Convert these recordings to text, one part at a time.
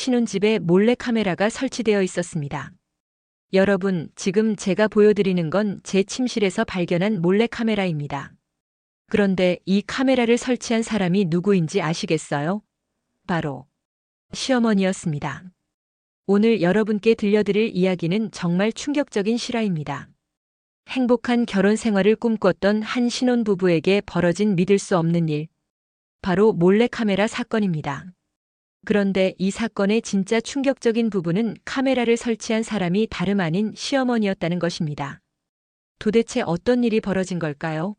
신혼집에 몰래카메라가 설치되어 있었습니다. 여러분, 지금 제가 보여드리는 건 제 침실에서 발견한 몰래카메라입니다. 그런데 이 카메라를 설치한 사람이 누구인지 아시겠어요? 바로 시어머니였습니다. 오늘 여러분께 들려드릴 이야기는 정말 충격적인 실화입니다. 행복한 결혼 생활을 꿈꿨던 한 신혼부부에게 벌어진 믿을 수 없는 일, 바로 몰래카메라 사건입니다. 그런데 이 사건의 진짜 충격적인 부분은 카메라를 설치한 사람이 다름 아닌 시어머니였다는 것입니다. 도대체 어떤 일이 벌어진 걸까요?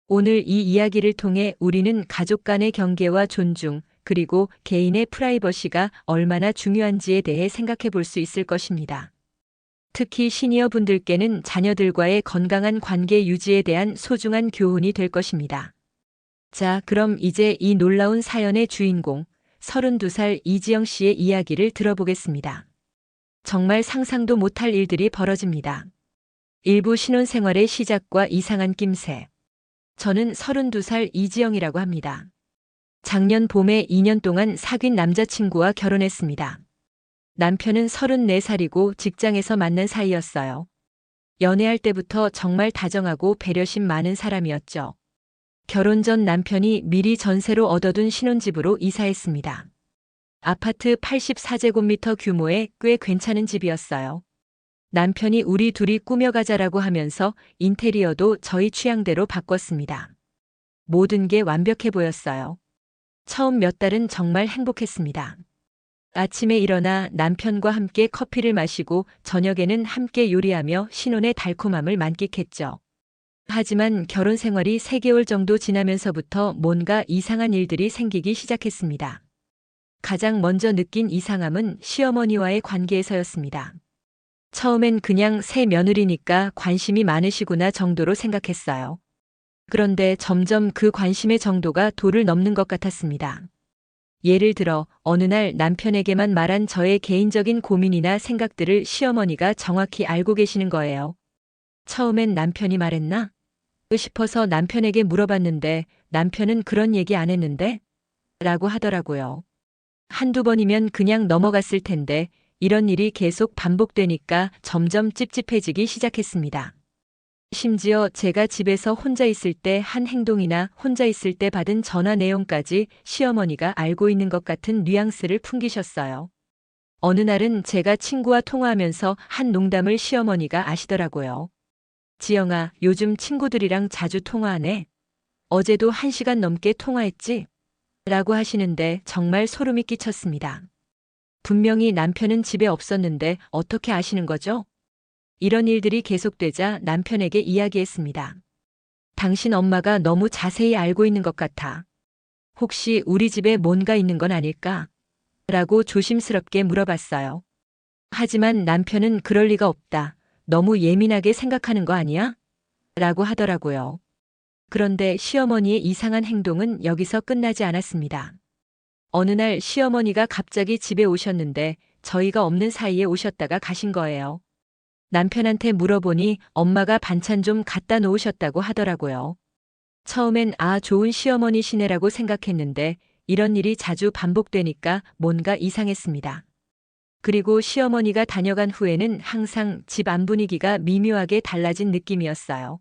오늘 이 이야기를 통해 우리는 가족 간의 경계와 존중, 그리고 개인의 프라이버시가 얼마나 중요한지에 대해 생각해 볼 수 있을 것입니다. 특히 시니어 분들께는 자녀들과의 건강한 관계 유지에 대한 소중한 교훈이 될 것입니다. 자, 그럼 이제 이 놀라운 사연의 주인공, 32살 이지영 씨의 이야기를 들어보겠습니다. 정말 상상도 못할 일들이 벌어집니다. 일부 신혼생활의 시작과 이상한 낌새. 저는 32살 이지영이라고 합니다. 작년 봄에 2년 동안 사귄 남자친구와 결혼했습니다. 남편은 34살이고 직장에서 만난 사이였어요. 연애할 때부터 정말 다정하고 배려심 많은 사람이었죠. 결혼 전 남편이 미리 전세로 얻어둔 신혼집으로 이사했습니다. 아파트 84제곱미터 규모의 꽤 괜찮은 집이었어요. 남편이 우리 둘이 꾸며가자라고 하면서 인테리어도 저희 취향대로 바꿨습니다. 모든 게 완벽해 보였어요. 처음 몇 달은 정말 행복했습니다. 아침에 일어나 남편과 함께 커피를 마시고 저녁에는 함께 요리하며 신혼의 달콤함을 만끽했죠. 하지만 결혼 생활이 3개월 정도 지나면서부터 뭔가 이상한 일들이 생기기 시작했습니다. 가장 먼저 느낀 이상함은 시어머니와의 관계에서였습니다. 처음엔 그냥 새 며느리니까 관심이 많으시구나 정도로 생각했어요. 그런데 점점 그 관심의 정도가 도를 넘는 것 같았습니다. 예를 들어 어느 날 남편에게만 말한 저의 개인적인 고민이나 생각들을 시어머니가 정확히 알고 계시는 거예요. 처음엔 남편이 말했나? 싶어서 남편에게 물어봤는데 남편은 그런 얘기 안 했는데? 라고 하더라고요. 한두 번이면 그냥 넘어갔을 텐데 이런 일이 계속 반복되니까 점점 찝찝해지기 시작했습니다. 심지어 제가 집에서 혼자 있을 때 한 행동이나 혼자 있을 때 받은 전화 내용까지 시어머니가 알고 있는 것 같은 뉘앙스를 풍기셨어요. 어느 날은 제가 친구와 통화하면서 한 농담을 시어머니가 아시더라고요. 지영아, 요즘 친구들이랑 자주 통화하네. 어제도 1시간 넘게 통화했지? 라고 하시는데 정말 소름이 끼쳤습니다. 분명히 남편은 집에 없었는데 어떻게 아시는 거죠? 이런 일들이 계속되자 남편에게 이야기했습니다. 당신 엄마가 너무 자세히 알고 있는 것 같아. 혹시 우리 집에 뭔가 있는 건 아닐까? 라고 조심스럽게 물어봤어요. 하지만 남편은 그럴 리가 없다. 너무 예민하게 생각하는 거 아니야? 라고 하더라고요. 그런데 시어머니의 이상한 행동은 여기서 끝나지 않았습니다. 어느 날 시어머니가 갑자기 집에 오셨는데 저희가 없는 사이에 오셨다가 가신 거예요. 남편한테 물어보니 엄마가 반찬 좀 갖다 놓으셨다고 하더라고요. 처음엔 좋은 시어머니시네라고 생각했는데 이런 일이 자주 반복되니까 뭔가 이상했습니다. 그리고 시어머니가 다녀간 후에는 항상 집 안 분위기가 미묘하게 달라진 느낌이었어요.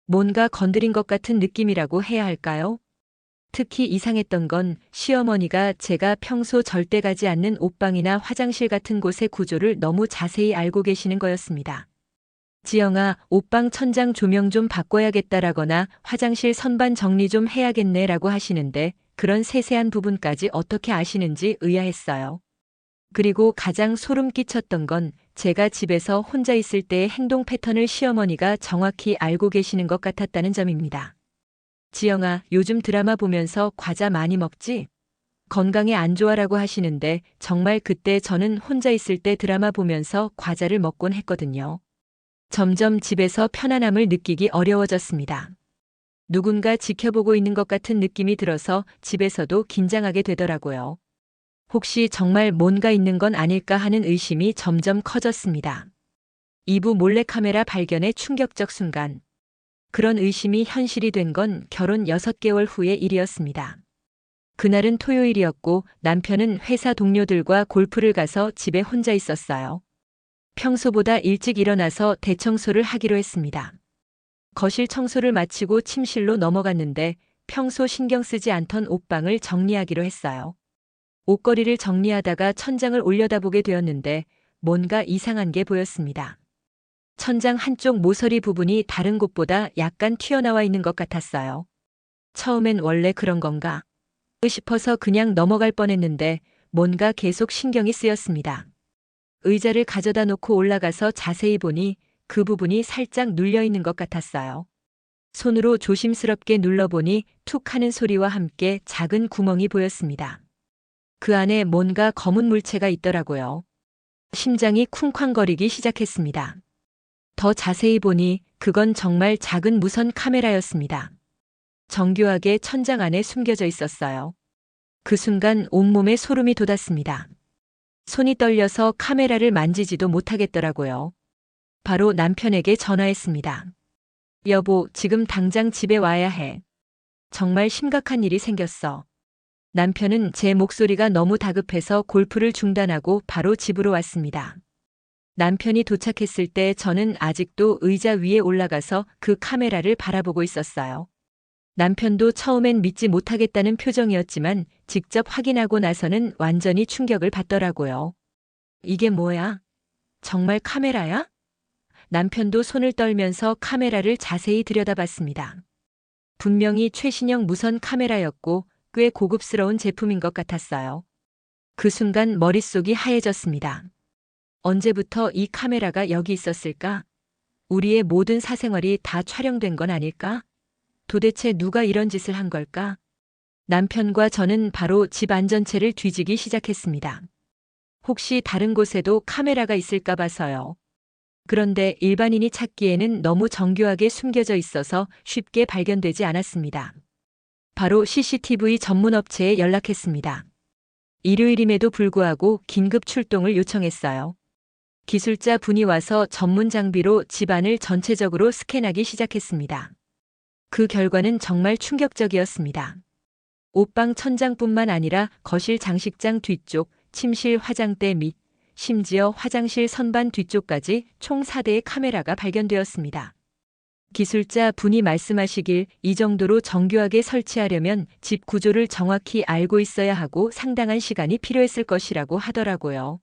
뭔가 건드린 것 같은 느낌이라고 해야 할까요? 특히 이상했던 건 시어머니가 제가 평소 절대 가지 않는 옷방이나 화장실 같은 곳의 구조를 너무 자세히 알고 계시는 거였습니다. 지영아, 옷방 천장 조명 좀 바꿔야겠다라거나 화장실 선반 정리 좀 해야겠네라고 하시는데 그런 세세한 부분까지 어떻게 아시는지 의아했어요. 그리고 가장 소름 끼쳤던 건 제가 집에서 혼자 있을 때의 행동 패턴을 시어머니가 정확히 알고 계시는 것 같았다는 점입니다. 지영아, 요즘 드라마 보면서 과자 많이 먹지? 건강에 안 좋아라고 하시는데 정말 그때 저는 혼자 있을 때 드라마 보면서 과자를 먹곤 했거든요. 점점 집에서 편안함을 느끼기 어려워졌습니다. 누군가 지켜보고 있는 것 같은 느낌이 들어서 집에서도 긴장하게 되더라고요. 혹시 정말 뭔가 있는 건 아닐까 하는 의심이 점점 커졌습니다. 2부 몰래카메라 발견의 충격적 순간. 그런 의심이 현실이 된 건 결혼 6개월 후의 일이었습니다. 그날은 토요일이었고 남편은 회사 동료들과 골프를 가서 집에 혼자 있었어요. 평소보다 일찍 일어나서 대청소를 하기로 했습니다. 거실 청소를 마치고 침실로 넘어갔는데 평소 신경 쓰지 않던 옷방을 정리하기로 했어요. 옷걸이를 정리하다가 천장을 올려다보게 되었는데 뭔가 이상한 게 보였습니다. 천장 한쪽 모서리 부분이 다른 곳보다 약간 튀어나와 있는 것 같았어요. 처음엔 원래 그런 건가 싶어서 그냥 넘어갈 뻔했는데 뭔가 계속 신경이 쓰였습니다. 의자를 가져다 놓고 올라가서 자세히 보니 그 부분이 살짝 눌려 있는 것 같았어요. 손으로 조심스럽게 눌러보니 툭 하는 소리와 함께 작은 구멍이 보였습니다. 그 안에 뭔가 검은 물체가 있더라고요. 심장이 쿵쾅거리기 시작했습니다. 더 자세히 보니 그건 정말 작은 무선 카메라였습니다. 정교하게 천장 안에 숨겨져 있었어요. 그 순간 온몸에 소름이 돋았습니다. 손이 떨려서 카메라를 만지지도 못하겠더라고요. 바로 남편에게 전화했습니다. 여보, 지금 당장 집에 와야 해. 정말 심각한 일이 생겼어. 남편은 제 목소리가 너무 다급해서 골프를 중단하고 바로 집으로 왔습니다. 남편이 도착했을 때 저는 아직도 의자 위에 올라가서 그 카메라를 바라보고 있었어요. 남편도 처음엔 믿지 못하겠다는 표정이었지만 직접 확인하고 나서는 완전히 충격을 받더라고요. 이게 뭐야? 정말 카메라야? 남편도 손을 떨면서 카메라를 자세히 들여다봤습니다. 분명히 최신형 무선 카메라였고 꽤 고급스러운 제품인 것 같았어요. 그 순간 머릿속이 하얘졌습니다. 언제부터 이 카메라가 여기 있었을까? 우리의 모든 사생활이 다 촬영된 건 아닐까? 도대체 누가 이런 짓을 한 걸까? 남편과 저는 바로 집 안전체를 뒤지기 시작했습니다. 혹시 다른 곳에도 카메라가 있을까 봐서요. 그런데 일반인이 찾기에는 너무 정교하게 숨겨져 있어서 쉽게 발견되지 않았습니다. 바로 CCTV 전문 업체에 연락했습니다. 일요일임에도 불구하고 긴급 출동을 요청했어요. 기술자 분이 와서 전문 장비로 집안을 전체적으로 스캔하기 시작했습니다. 그 결과는 정말 충격적이었습니다. 옷방 천장뿐만 아니라 거실 장식장 뒤쪽, 침실 화장대 및 심지어 화장실 선반 뒤쪽까지 총 4대의 카메라가 발견되었습니다. 기술자 분이 말씀하시길 이 정도로 정교하게 설치하려면 집 구조를 정확히 알고 있어야 하고 상당한 시간이 필요했을 것이라고 하더라고요.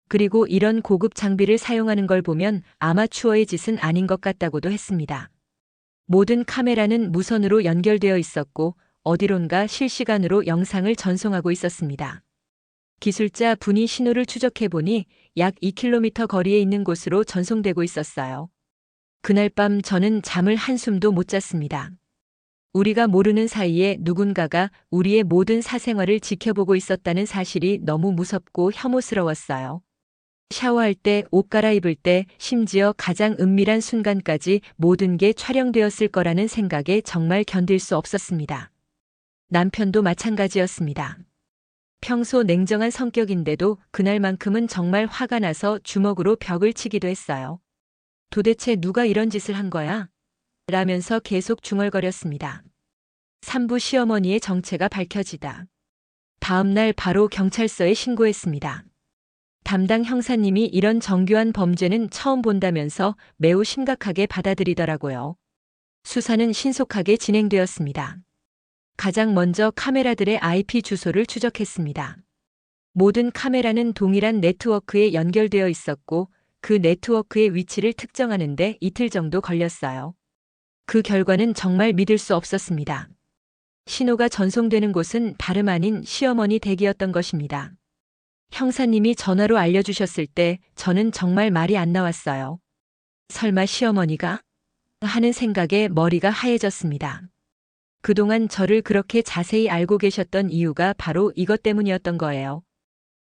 그리고 이런 고급 장비를 사용하는 걸 보면 아마추어의 짓은 아닌 것 같다고도 했습니다. 모든 카메라는 무선으로 연결되어 있었고 어디론가 실시간으로 영상을 전송하고 있었습니다. 기술자 분이 신호를 추적해 보니 약 2km 거리에 있는 곳으로 전송되고 있었어요. 그날 밤 저는 잠을 한숨도 못 잤습니다. 우리가 모르는 사이에 누군가가 우리의 모든 사생활을 지켜보고 있었다는 사실이 너무 무섭고 혐오스러웠어요. 샤워할 때, 옷 갈아입을 때, 심지어 가장 은밀한 순간까지 모든 게 촬영되었을 거라는 생각에 정말 견딜 수 없었습니다. 남편도 마찬가지였습니다. 평소 냉정한 성격인데도 그날만큼은 정말 화가 나서 주먹으로 벽을 치기도 했어요. 도대체 누가 이런 짓을 한 거야? 라면서 계속 중얼거렸습니다. 산부 시어머니의 정체가 밝혀지다. 다음 날 바로 경찰서에 신고했습니다. 담당 형사님이 이런 정교한 범죄는 처음 본다면서 매우 심각하게 받아들이더라고요. 수사는 신속하게 진행되었습니다. 가장 먼저 카메라들의 IP 주소를 추적했습니다. 모든 카메라는 동일한 네트워크에 연결되어 있었고 그 네트워크의 위치를 특정하는데 이틀 정도 걸렸어요. 그 결과는 정말 믿을 수 없었습니다. 신호가 전송되는 곳은 다름 아닌 시어머니 댁이었던 것입니다. 형사님이 전화로 알려주셨을 때 저는 정말 말이 안 나왔어요. 설마 시어머니가? 하는 생각에 머리가 하얘졌습니다. 그동안 저를 그렇게 자세히 알고 계셨던 이유가 바로 이것 때문이었던 거예요.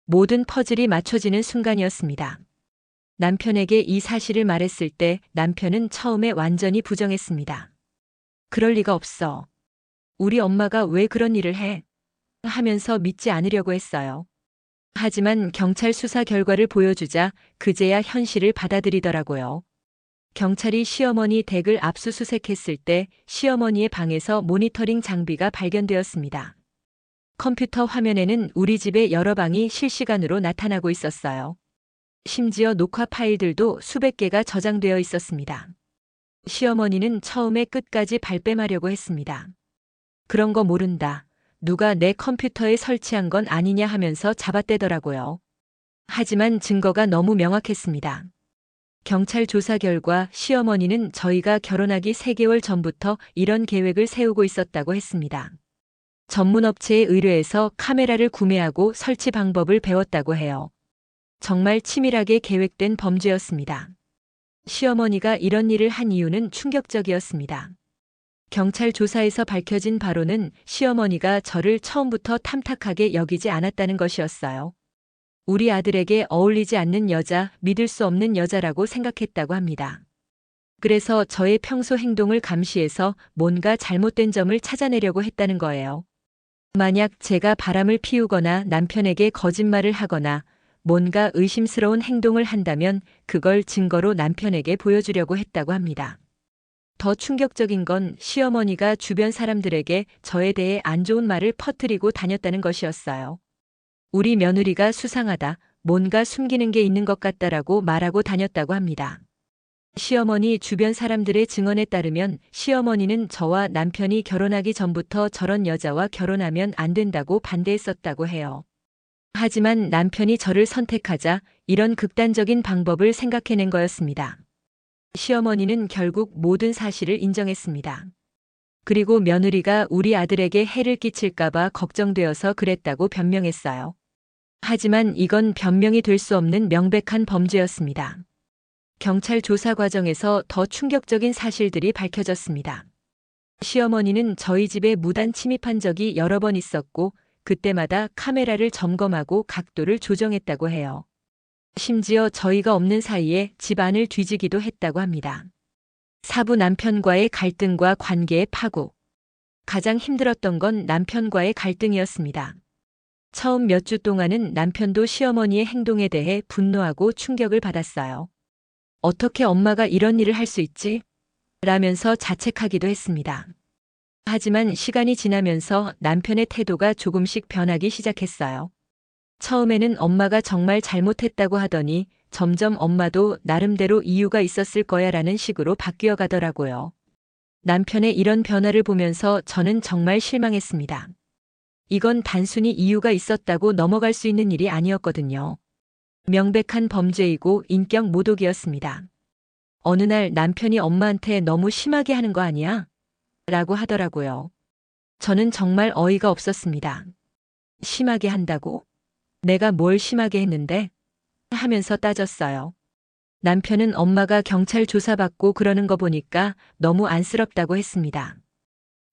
모든 퍼즐이 맞춰지는 순간이었습니다. 남편에게 이 사실을 말했을 때 남편은 처음에 완전히 부정했습니다. 그럴 리가 없어. 우리 엄마가 왜 그런 일을 해? 하면서 믿지 않으려고 했어요. 하지만 경찰 수사 결과를 보여주자 그제야 현실을 받아들이더라고요. 경찰이 시어머니 댁을 압수수색했을 때 시어머니의 방에서 모니터링 장비가 발견되었습니다. 컴퓨터 화면에는 우리 집의 여러 방이 실시간으로 나타나고 있었어요. 심지어 녹화 파일들도 수백 개가 저장되어 있었습니다. 시어머니는 처음에 끝까지 발뺌하려고 했습니다. 그런 거 모른다. 누가 내 컴퓨터에 설치한 건 아니냐 하면서 잡아떼더라고요. 하지만 증거가 너무 명확했습니다. 경찰 조사 결과 시어머니는 저희가 결혼하기 3개월 전부터 이런 계획을 세우고 있었다고 했습니다. 전문 업체에 의뢰해서 카메라를 구매하고 설치 방법을 배웠다고 해요. 정말 치밀하게 계획된 범죄였습니다. 시어머니가 이런 일을 한 이유는 충격적이었습니다. 경찰 조사에서 밝혀진 바로는 시어머니가 저를 처음부터 탐탁하게 여기지 않았다는 것이었어요. 우리 아들에게 어울리지 않는 여자, 믿을 수 없는 여자라고 생각했다고 합니다. 그래서 저의 평소 행동을 감시해서 뭔가 잘못된 점을 찾아내려고 했다는 거예요. 만약 제가 바람을 피우거나 남편에게 거짓말을 하거나 뭔가 의심스러운 행동을 한다면 그걸 증거로 남편에게 보여주려고 했다고 합니다. 더 충격적인 건 시어머니가 주변 사람들에게 저에 대해 안 좋은 말을 퍼뜨리고 다녔다는 것이었어요. 우리 며느리가 수상하다, 뭔가 숨기는 게 있는 것 같다라고 말하고 다녔다고 합니다. 시어머니 주변 사람들의 증언에 따르면 시어머니는 저와 남편이 결혼하기 전부터 저런 여자와 결혼하면 안 된다고 반대했었다고 해요. 하지만 남편이 저를 선택하자 이런 극단적인 방법을 생각해낸 거였습니다. 시어머니는 결국 모든 사실을 인정했습니다. 그리고 며느리가 우리 아들에게 해를 끼칠까봐 걱정되어서 그랬다고 변명했어요. 하지만 이건 변명이 될 수 없는 명백한 범죄였습니다. 경찰 조사 과정에서 더 충격적인 사실들이 밝혀졌습니다. 시어머니는 저희 집에 무단 침입한 적이 여러 번 있었고 그때마다 카메라를 점검하고 각도를 조정했다고 해요. 심지어 저희가 없는 사이에 집 안을 뒤지기도 했다고 합니다. 사부 남편과의 갈등과 관계의 파고. 가장 힘들었던 건 남편과의 갈등이었습니다. 처음 몇 주 동안은 남편도 시어머니의 행동에 대해 분노하고 충격을 받았어요. 어떻게 엄마가 이런 일을 할 수 있지? 라면서 자책하기도 했습니다. 하지만 시간이 지나면서 남편의 태도가 조금씩 변하기 시작했어요. 처음에는 엄마가 정말 잘못했다고 하더니 점점 엄마도 나름대로 이유가 있었을 거야 라는 식으로 바뀌어 가더라고요. 남편의 이런 변화를 보면서 저는 정말 실망했습니다. 이건 단순히 이유가 있었다고 넘어갈 수 있는 일이 아니었거든요. 명백한 범죄이고 인격 모독이었습니다. 어느 날 남편이 엄마한테 너무 심하게 하는 거 아니야? 라고 하더라고요. 저는 정말 어이가 없었습니다. 심하게 한다고? 내가 뭘 심하게 했는데? 하면서 따졌어요. 남편은 엄마가 경찰 조사받고 그러는 거 보니까 너무 안쓰럽다고 했습니다.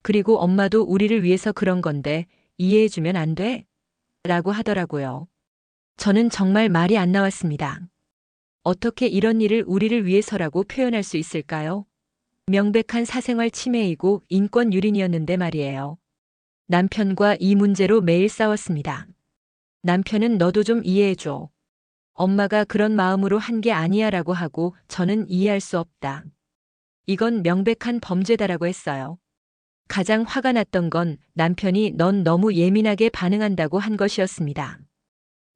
그리고 엄마도 우리를 위해서 그런 건데 이해해주면 안 돼? 라고 하더라고요. 저는 정말 말이 안 나왔습니다. 어떻게 이런 일을 우리를 위해서라고 표현할 수 있을까요? 명백한 사생활 침해이고 인권 유린이었는데 말이에요. 남편과 이 문제로 매일 싸웠습니다. 남편은 너도 좀 이해해줘. 엄마가 그런 마음으로 한 게 아니야 라고 하고 저는 이해할 수 없다. 이건 명백한 범죄다라고 했어요. 가장 화가 났던 건 남편이 넌 너무 예민하게 반응한다고 한 것이었습니다.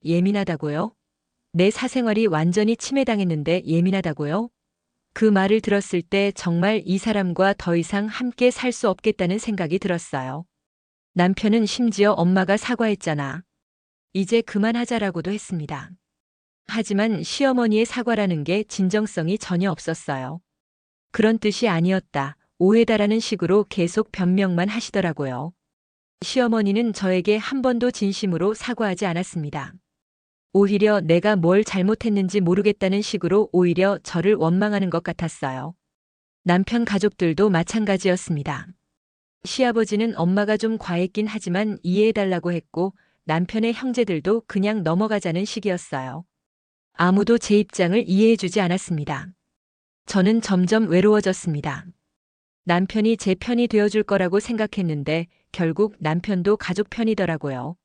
예민하다고요? 내 사생활이 완전히 침해당했는데 예민하다고요? 그 말을 들었을 때 정말 이 사람과 더 이상 함께 살 수 없겠다는 생각이 들었어요. 남편은 심지어 엄마가 사과했잖아. 이제 그만하자라고도 했습니다. 하지만 시어머니의 사과라는 게 진정성이 전혀 없었어요. 그런 뜻이 아니었다. 오해다라는 식으로 계속 변명만 하시더라고요. 시어머니는 저에게 한 번도 진심으로 사과하지 않았습니다. 오히려 내가 뭘 잘못했는지 모르겠다는 식으로 오히려 저를 원망하는 것 같았어요. 남편 가족들도 마찬가지였습니다. 시아버지는 엄마가 좀 과했긴 하지만 이해해달라고 했고 남편의 형제들도 그냥 넘어가자는 식이었어요. 아무도 제 입장을 이해해주지 않았습니다. 저는 점점 외로워졌습니다. 남편이 제 편이 되어줄 거라고 생각했는데 결국 남편도 가족 편이더라고요.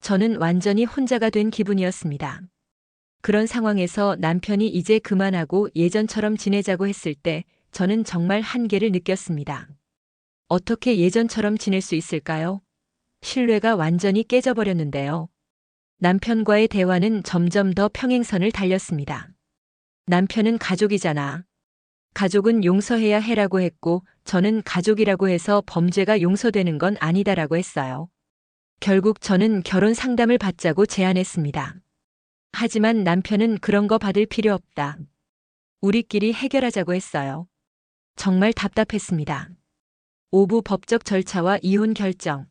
저는 완전히 혼자가 된 기분이었습니다. 그런 상황에서 남편이 이제 그만하고 예전처럼 지내자고 했을 때 저는 정말 한계를 느꼈습니다. 어떻게 예전처럼 지낼 수 있을까요? 신뢰가 완전히 깨져버렸는데요. 남편과의 대화는 점점 더 평행선을 달렸습니다. 남편은 가족이잖아. 가족은 용서해야 해라고 했고, 저는 가족이라고 해서 범죄가 용서되는 건 아니다라고 했어요. 결국 저는 결혼 상담을 받자고 제안했습니다. 하지만 남편은 그런 거 받을 필요 없다. 우리끼리 해결하자고 했어요. 정말 답답했습니다. 5부 법적 절차와 이혼 결정.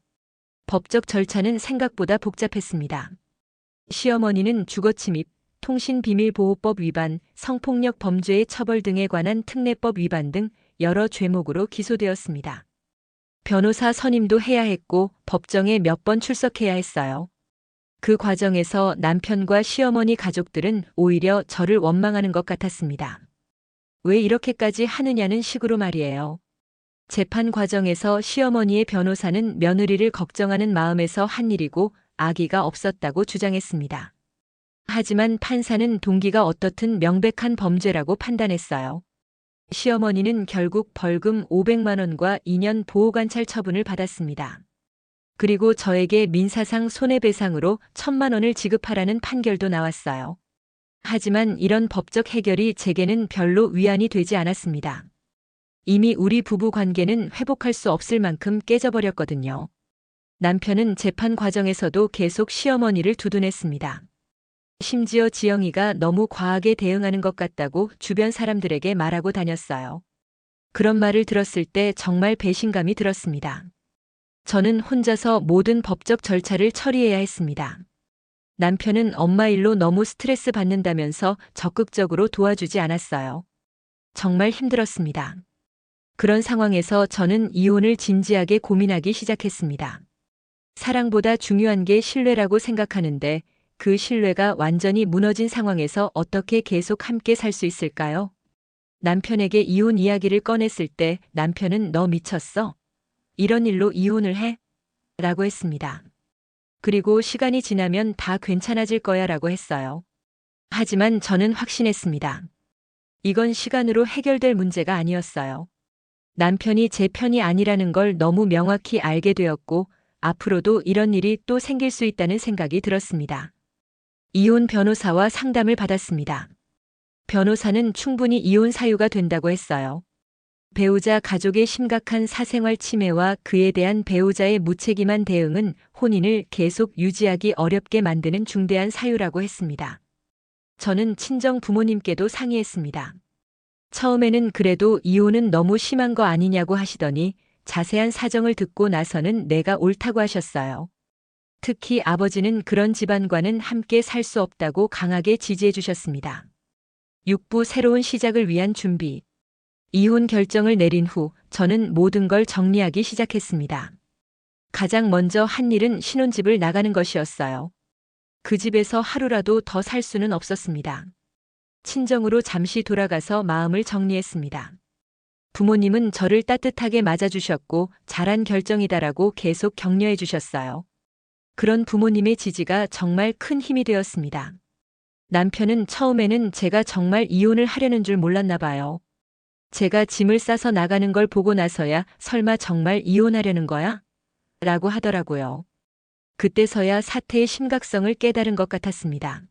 법적 절차는 생각보다 복잡했습니다. 시어머니는 주거침입, 통신비밀보호법 위반, 성폭력 범죄의 처벌 등에 관한 특례법 위반 등 여러 죄목으로 기소되었습니다. 변호사 선임도 해야 했고 법정에 몇 번 출석해야 했어요. 그 과정에서 남편과 시어머니 가족들은 오히려 저를 원망하는 것 같았습니다. 왜 이렇게까지 하느냐는 식으로 말이에요. 재판 과정에서 시어머니의 변호사는 며느리를 걱정하는 마음에서 한 일이고 악의가 없었다고 주장했습니다. 하지만 판사는 동기가 어떻든 명백한 범죄라고 판단했어요. 시어머니는 결국 벌금 500만 원과 2년 보호관찰 처분을 받았습니다. 그리고 저에게 민사상 손해배상으로 1,000만 원을 지급하라는 판결도 나왔어요. 하지만 이런 법적 해결이 제게는 별로 위안이 되지 않았습니다. 이미 우리 부부 관계는 회복할 수 없을 만큼 깨져버렸거든요. 남편은 재판 과정에서도 계속 시어머니를 두둔했습니다. 심지어 지영이가 너무 과하게 대응하는 것 같다고 주변 사람들에게 말하고 다녔어요. 그런 말을 들었을 때 정말 배신감이 들었습니다. 저는 혼자서 모든 법적 절차를 처리해야 했습니다. 남편은 엄마 일로 너무 스트레스 받는다면서 적극적으로 도와주지 않았어요. 정말 힘들었습니다. 그런 상황에서 저는 이혼을 진지하게 고민하기 시작했습니다. 사랑보다 중요한 게 신뢰라고 생각하는데 그 신뢰가 완전히 무너진 상황에서 어떻게 계속 함께 살 수 있을까요? 남편에게 이혼 이야기를 꺼냈을 때 남편은 너 미쳤어? 이런 일로 이혼을 해? 라고 했습니다. 그리고 시간이 지나면 다 괜찮아질 거야 라고 했어요. 하지만 저는 확신했습니다. 이건 시간으로 해결될 문제가 아니었어요. 남편이 제 편이 아니라는 걸 너무 명확히 알게 되었고 앞으로도 이런 일이 또 생길 수 있다는 생각이 들었습니다. 이혼 변호사와 상담을 받았습니다. 변호사는 충분히 이혼 사유가 된다고 했어요. 배우자 가족의 심각한 사생활 침해와 그에 대한 배우자의 무책임한 대응은 혼인을 계속 유지하기 어렵게 만드는 중대한 사유라고 했습니다. 저는 친정 부모님께도 상의했습니다. 처음에는 그래도 이혼은 너무 심한 거 아니냐고 하시더니 자세한 사정을 듣고 나서는 내가 옳다고 하셨어요. 특히 아버지는 그런 집안과는 함께 살 수 없다고 강하게 지지해 주셨습니다. 6부 새로운 시작을 위한 준비. 이혼 결정을 내린 후 저는 모든 걸 정리하기 시작했습니다. 가장 먼저 한 일은 신혼집을 나가는 것이었어요. 그 집에서 하루라도 더 살 수는 없었습니다. 친정으로 잠시 돌아가서 마음을 정리했습니다. 부모님은 저를 따뜻하게 맞아주셨고 잘한 결정이다라고 계속 격려해 주셨어요. 그런 부모님의 지지가 정말 큰 힘이 되었습니다. 남편은 처음에는 제가 정말 이혼을 하려는 줄 몰랐나 봐요. 제가 짐을 싸서 나가는 걸 보고 나서야 설마 정말 이혼하려는 거야? 라고 하더라고요. 그때서야 사태의 심각성을 깨달은 것 같았습니다.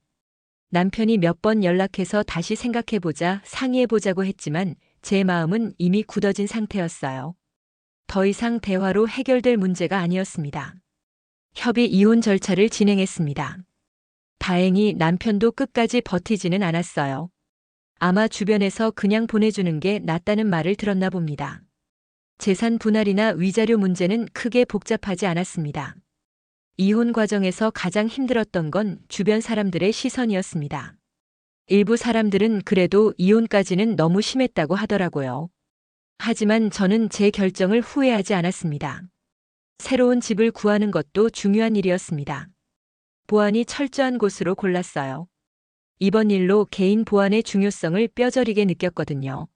남편이 몇 번 연락해서 다시 생각해보자 상의해보자고 했지만 제 마음은 이미 굳어진 상태였어요. 더 이상 대화로 해결될 문제가 아니었습니다. 협의 이혼 절차를 진행했습니다. 다행히 남편도 끝까지 버티지는 않았어요. 아마 주변에서 그냥 보내주는 게 낫다는 말을 들었나 봅니다. 재산 분할이나 위자료 문제는 크게 복잡하지 않았습니다. 이혼 과정에서 가장 힘들었던 건 주변 사람들의 시선이었습니다. 일부 사람들은 그래도 이혼까지는 너무 심했다고 하더라고요. 하지만 저는 제 결정을 후회하지 않았습니다. 새로운 집을 구하는 것도 중요한 일이었습니다. 보안이 철저한 곳으로 골랐어요. 이번 일로 개인 보안의 중요성을 뼈저리게 느꼈거든요.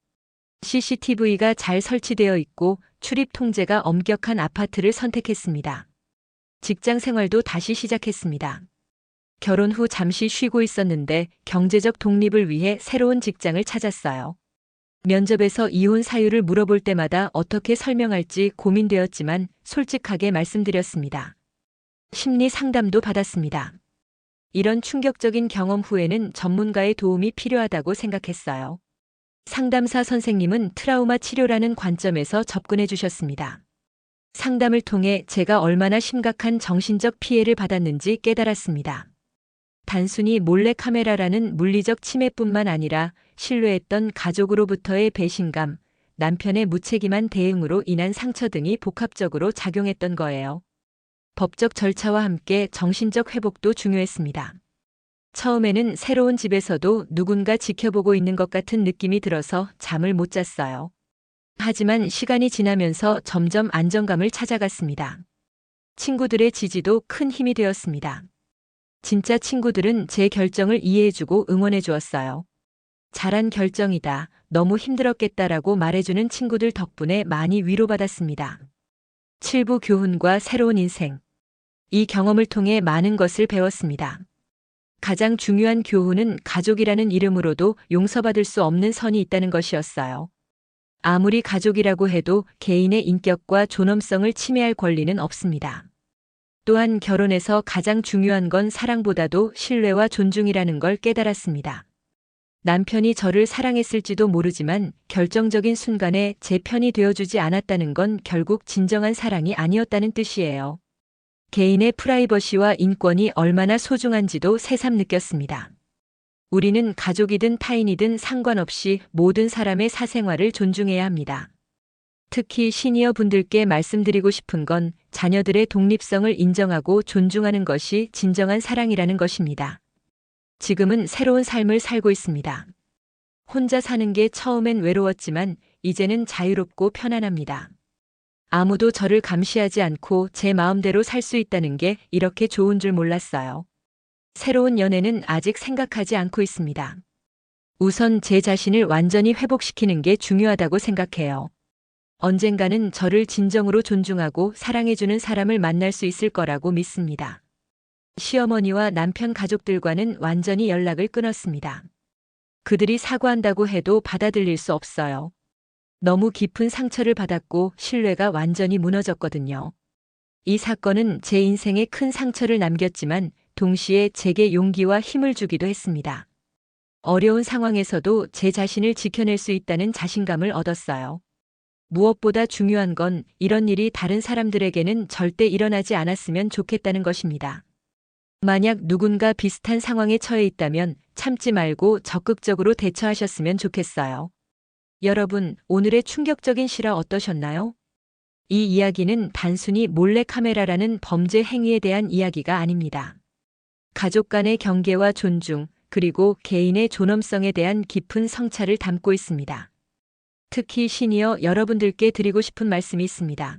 CCTV가 잘 설치되어 있고 출입 통제가 엄격한 아파트를 선택했습니다. 직장 생활도 다시 시작했습니다. 결혼 후 잠시 쉬고 있었는데 경제적 독립을 위해 새로운 직장을 찾았어요. 면접에서 이혼 사유를 물어볼 때마다 어떻게 설명할지 고민되었지만 솔직하게 말씀드렸습니다. 심리 상담도 받았습니다. 이런 충격적인 경험 후에는 전문가의 도움이 필요하다고 생각했어요. 상담사 선생님은 트라우마 치료라는 관점에서 접근해 주셨습니다. 상담을 통해 제가 얼마나 심각한 정신적 피해를 받았는지 깨달았습니다. 단순히 몰래카메라라는 물리적 침해뿐만 아니라 신뢰했던 가족으로부터의 배신감, 남편의 무책임한 대응으로 인한 상처 등이 복합적으로 작용했던 거예요. 법적 절차와 함께 정신적 회복도 중요했습니다. 처음에는 새로운 집에서도 누군가 지켜보고 있는 것 같은 느낌이 들어서 잠을 못 잤어요. 하지만 시간이 지나면서 점점 안정감을 찾아갔습니다. 친구들의 지지도 큰 힘이 되었습니다. 진짜 친구들은 제 결정을 이해해주고 응원해 주었어요. 잘한 결정이다, 너무 힘들었겠다라고 말해주는 친구들 덕분에 많이 위로받았습니다. 7부 교훈과 새로운 인생. 이 경험을 통해 많은 것을 배웠습니다. 가장 중요한 교훈은 가족이라는 이름으로도 용서받을 수 없는 선이 있다는 것이었어요. 아무리 가족이라고 해도 개인의 인격과 존엄성을 침해할 권리는 없습니다. 또한 결혼에서 가장 중요한 건 사랑보다도 신뢰와 존중이라는 걸 깨달았습니다. 남편이 저를 사랑했을지도 모르지만 결정적인 순간에 제 편이 되어주지 않았다는 건 결국 진정한 사랑이 아니었다는 뜻이에요. 개인의 프라이버시와 인권이 얼마나 소중한지도 새삼 느꼈습니다. 우리는 가족이든 타인이든 상관없이 모든 사람의 사생활을 존중해야 합니다. 특히 시니어 분들께 말씀드리고 싶은 건 자녀들의 독립성을 인정하고 존중하는 것이 진정한 사랑이라는 것입니다. 지금은 새로운 삶을 살고 있습니다. 혼자 사는 게 처음엔 외로웠지만 이제는 자유롭고 편안합니다. 아무도 저를 감시하지 않고 제 마음대로 살 수 있다는 게 이렇게 좋은 줄 몰랐어요. 새로운 연애는 아직 생각하지 않고 있습니다. 우선 제 자신을 완전히 회복시키는 게 중요하다고 생각해요. 언젠가는 저를 진정으로 존중하고 사랑해주는 사람을 만날 수 있을 거라고 믿습니다. 시어머니와 남편 가족들과는 완전히 연락을 끊었습니다. 그들이 사과한다고 해도 받아들일 수 없어요. 너무 깊은 상처를 받았고 신뢰가 완전히 무너졌거든요. 이 사건은 제 인생에 큰 상처를 남겼지만 동시에 제게 용기와 힘을 주기도 했습니다. 어려운 상황에서도 제 자신을 지켜낼 수 있다는 자신감을 얻었어요. 무엇보다 중요한 건 이런 일이 다른 사람들에게는 절대 일어나지 않았으면 좋겠다는 것입니다. 만약 누군가 비슷한 상황에 처해 있다면 참지 말고 적극적으로 대처하셨으면 좋겠어요. 여러분, 오늘의 충격적인 실화 어떠셨나요? 이 이야기는 단순히 몰래카메라라는 범죄 행위에 대한 이야기가 아닙니다. 가족 간의 경계와 존중, 그리고 개인의 존엄성에 대한 깊은 성찰을 담고 있습니다. 특히 시니어 여러분들께 드리고 싶은 말씀이 있습니다.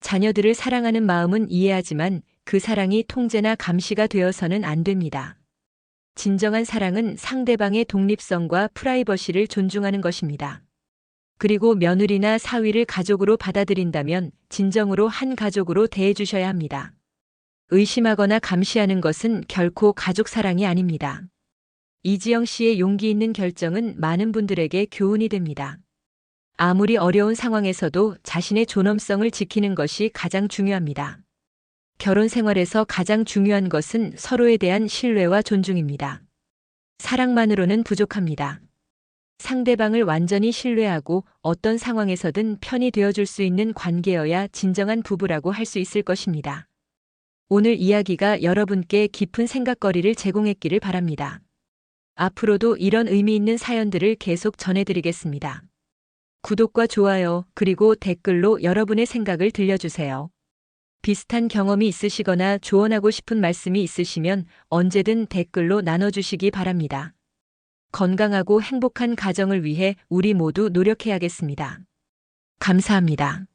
자녀들을 사랑하는 마음은 이해하지만 그 사랑이 통제나 감시가 되어서는 안 됩니다. 진정한 사랑은 상대방의 독립성과 프라이버시를 존중하는 것입니다. 그리고 며느리나 사위를 가족으로 받아들인다면 진정으로 한 가족으로 대해주셔야 합니다. 의심하거나 감시하는 것은 결코 가족 사랑이 아닙니다. 이지영 씨의 용기 있는 결정은 많은 분들에게 교훈이 됩니다. 아무리 어려운 상황에서도 자신의 존엄성을 지키는 것이 가장 중요합니다. 결혼 생활에서 가장 중요한 것은 서로에 대한 신뢰와 존중입니다. 사랑만으로는 부족합니다. 상대방을 완전히 신뢰하고 어떤 상황에서든 편이 되어줄 수 있는 관계여야 진정한 부부라고 할 수 있을 것입니다. 오늘 이야기가 여러분께 깊은 생각거리를 제공했기를 바랍니다. 앞으로도 이런 의미 있는 사연들을 계속 전해드리겠습니다. 구독과 좋아요, 그리고 댓글로 여러분의 생각을 들려주세요. 비슷한 경험이 있으시거나 조언하고 싶은 말씀이 있으시면 언제든 댓글로 나눠주시기 바랍니다. 건강하고 행복한 가정을 위해 우리 모두 노력해야겠습니다. 감사합니다.